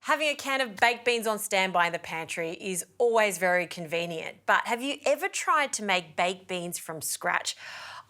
Having a can of baked beans on standby in the pantry is always very convenient, but have you ever tried to make baked beans from scratch?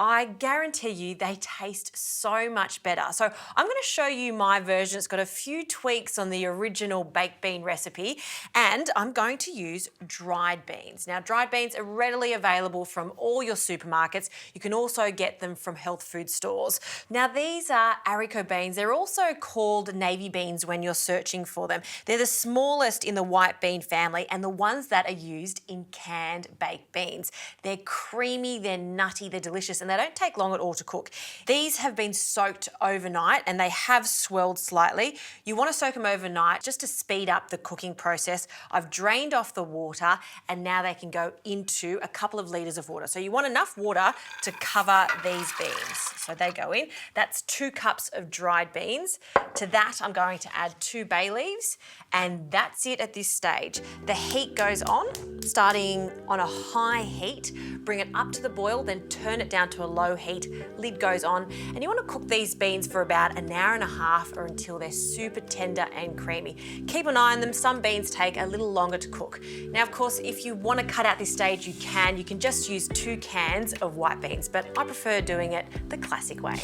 I guarantee you they taste so much better. So I'm going to show you my version. It's got a few tweaks on the original baked bean recipe, and I'm going to use dried beans. Now, dried beans are readily available from all your supermarkets. You can also get them from health food stores. Now, these are haricot beans. They're also called navy beans when you're searching for them. They're the smallest in the white bean family and the ones that are used in canned baked beans. They're creamy, they're nutty, they're delicious, and they don't take long at all to cook. These have been soaked overnight and they have swelled slightly. You want to soak them overnight just to speed up the cooking process. I've drained off the water and now they can go into a couple of litres of water. So you want enough water to cover these beans. So they go in. That's 2 cups of dried beans. To that, I'm going to add 2 bay leaves, and that's it at this stage. The heat goes on, starting on a high heat. Bring it up to the boil, then turn it down to a low heat. Lid goes on, and you want to cook these beans for about an hour and a half or until they're super tender and creamy. Keep an eye on them. Some beans take a little longer to cook. Now, of course, if you want to cut out this stage, you can. You can just use 2 cans of white beans, but I prefer doing it the classic way.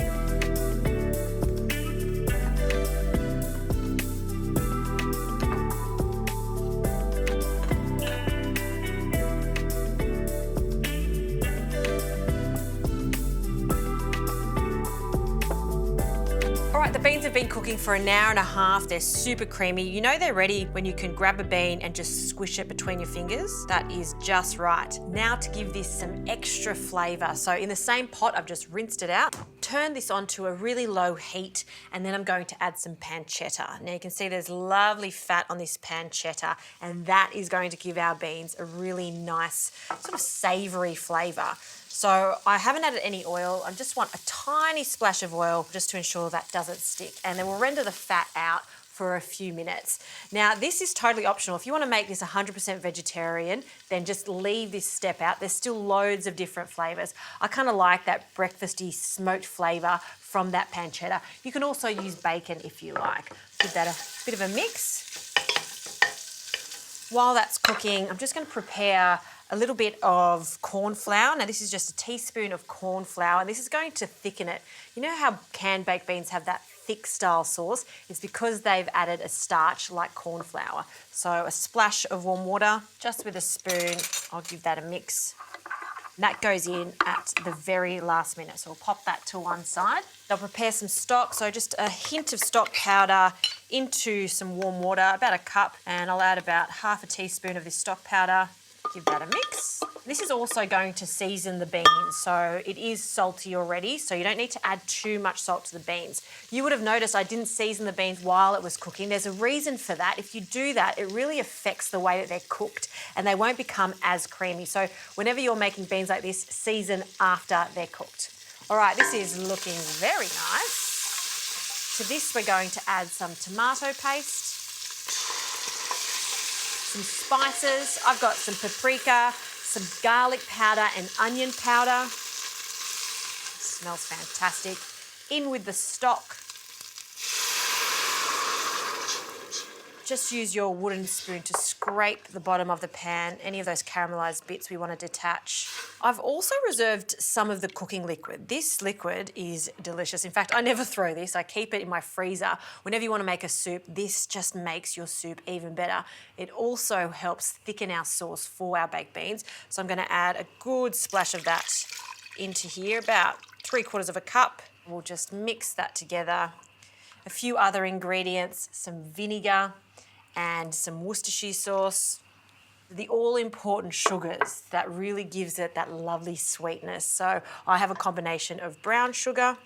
The beans have been cooking for an hour and a half. They're super creamy. You know they're ready when you can grab a bean and just squish it between your fingers. That is just right. Now to give this some extra flavour. So in the same pot, I've just rinsed it out. Turn this onto a really low heat, and then I'm going to add some pancetta. Now you can see there's lovely fat on this pancetta, and that is going to give our beans a really nice sort of savoury flavour. So I haven't added any oil. I just want a tiny splash of oil just to ensure that doesn't stick. And then we'll render the fat out for a few minutes. Now, this is totally optional. If you want to make this 100% vegetarian, then just leave this step out. There's still loads of different flavours. I kind of like that breakfasty smoked flavour from that pancetta. You can also use bacon if you like. Give that a bit of a mix. While that's cooking, I'm just going to prepare a little bit of corn flour. Now this is just a teaspoon of corn flour, and this is going to thicken it. You know how canned baked beans have that thick style sauce? It's because they've added a starch like corn flour. So a splash of warm water, just with a spoon, I'll give that a mix. And that goes in at the very last minute. So we'll pop that to one side. I'll prepare some stock, so just a hint of stock powder into some warm water, about a cup, and I'll add about half a teaspoon of this stock powder. Give that a mix. This is also going to season the beans, so it is salty already, so you don't need to add too much salt to the beans. You would have noticed I didn't season the beans while it was cooking. There's a reason for that. If you do that, it really affects the way that they're cooked and they won't become as creamy. So whenever you're making beans like this, season after they're cooked. All right, this is looking very nice. To this, we're going to add some tomato paste, some spices. I've got some paprika, some garlic powder and onion powder. It smells fantastic. In with the stock. Just use your wooden spoon to scrape the bottom of the pan, any of those caramelised bits we want to detach. I've also reserved some of the cooking liquid. This liquid is delicious. In fact, I never throw this. I keep it in my freezer. Whenever you want to make a soup, this just makes your soup even better. It also helps thicken our sauce for our baked beans. So I'm going to add a good splash of that into here, about 3/4 of a cup. We'll just mix that together. A few other ingredients, some vinegar and some Worcestershire sauce. The all-important sugars that really gives it that lovely sweetness. So I have a combination of brown sugar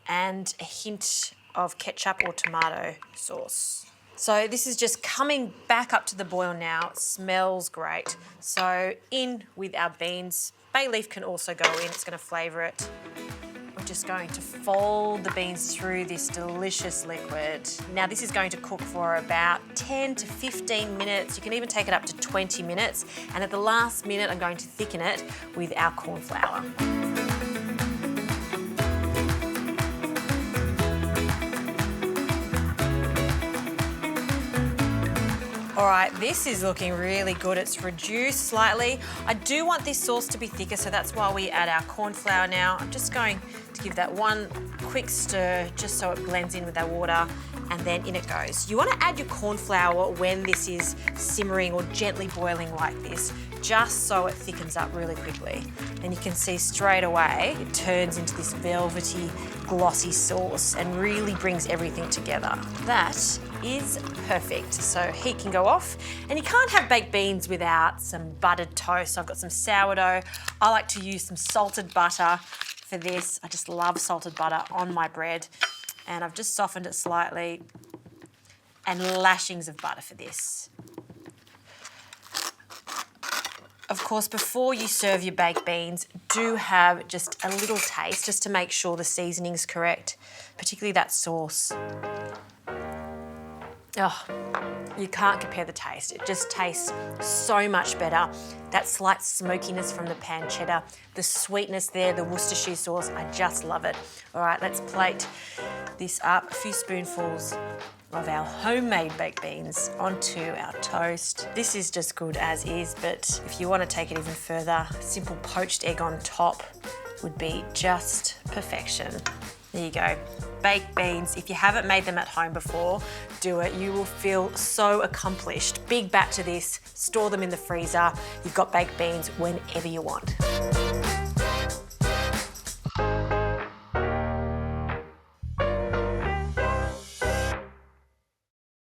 and a hint of ketchup or tomato sauce. So this is just coming back up to the boil now. It smells great. So in with our beans. Bay leaf can also go in. It's going to flavour it. We're just going to fold the beans through this delicious liquid. Now this is going to cook for about 10 to 15 minutes. You can even take it up to 20 minutes. And at the last minute, I'm going to thicken it with our corn flour. All right, this is looking really good. It's reduced slightly. I do want this sauce to be thicker, so that's why we add our corn flour now. I'm just going to give that one quick stir just so it blends in with our water, and then in it goes. You want to add your corn flour when this is simmering or gently boiling like this, just so it thickens up really quickly. And you can see straight away it turns into this velvety, glossy sauce and really brings everything together. That is perfect. So heat can go off, and you can't have baked beans without some buttered toast. So I've got some sourdough. I like to use some salted butter for this. I just love salted butter on my bread, and I've just softened it slightly, and lashings of butter for this. Of course, before you serve your baked beans, do have just a little taste just to make sure the seasoning's correct, particularly that sauce. Oh, you can't compare the taste. It just tastes so much better. That slight smokiness from the pancetta, the sweetness there, the Worcestershire sauce, I just love it. All right, let's plate this up. A few spoonfuls of our homemade baked beans onto our toast. This is just good as is, but if you want to take it even further, simple poached egg on top would be just perfection. There you go. Baked beans. If you haven't made them at home before, do it. You will feel so accomplished. Big batch of this, store them in the freezer. You've got baked beans whenever you want.